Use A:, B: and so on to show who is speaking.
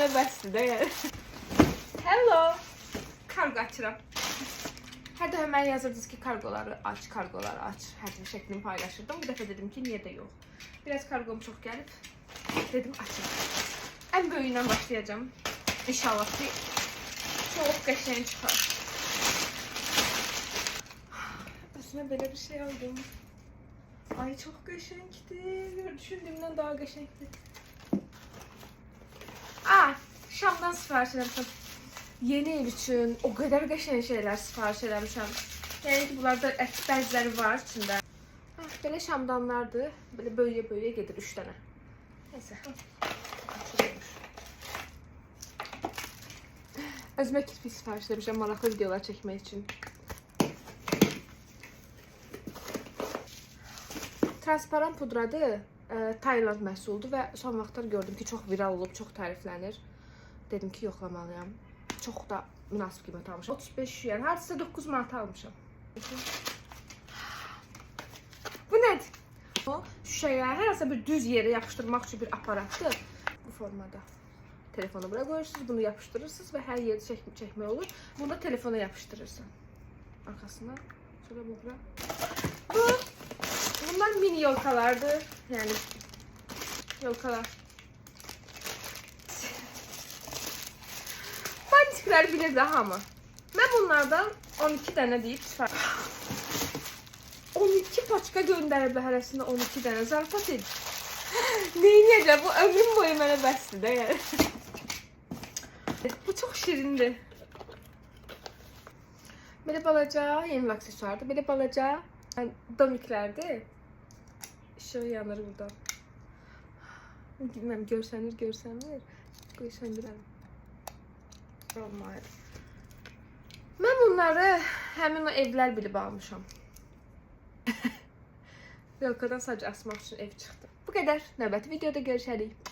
A: mənə bəsdir də yəni. Hello. Kargo açıram. Hər dəfə mənə yazırdınız ki, kargoları aç. Hər bir şəklini paylaşırdım. Bu dəfə dedim ki, niyə də yox. Biraz kargom çox gəlib. Dedim açım. Ən böyüyündən başlayacağım. İnşallah ki, çox qəşəng çıxar. Özümə belə bir şey aldım. Ay çok qəşəngdir. Düşündüğümden daha qəşəngdir. Şamdan sipariş eləmişəm. Yeni ev üçün o kadar qəşəng şeyler sipariş eləmişəm. Yəni ki, bunlarda bəziləri var içində. Belə şamdanlardır. Belə böyüyə gedir 3 dənə. Neyse. Açılıyormuş. Özümə kirpik sipariş eləmişəm maraqlı videolar çəkmək üçün. Transparan pudradır. Tayland məhsuludur və son vaxtlar gördüm ki, çox viral olub, çox təriflənir. Dedim ki, yoxlamalıyam. Çox da münasib qiymət almışam. 35 yəni, hardasa 9 manat almışam. Bu nədir? O, şüşəyə hər hansı bir düz yerə yapışdırmaq üçün bir aparatdır. Bu formada. Telefonu bura qoyursunuz, bunu yapışdırırsınız və hər yeri çəkmək olur. Bunu da telefona yapışdırırsan. Arkasına. Şöyle bu bura. Bunlar mini yolkalardır. Yani yolkalar. Bantikler bilir daha mı? Ben bunlardan 12 tane deyip 12 paçka gönderib hərəsində 12 tane zarafat edib. Neyniyəcəm? Bu ömrüm boyu mənə bəsdir də yəni. Bu çok şirindir. Belə balaca yeni aksesuardır. Belə balaca domiklərdir. Işığı yanır buradan. Bilmem görsənir. Qoy söndürəm. Olmayır. Mən bunları həmin o evlər bilib almışam. Yolkadan sadəcə asmaq üçün ev çıxdı. Bu qədər. Növbəti videoda görüşərik.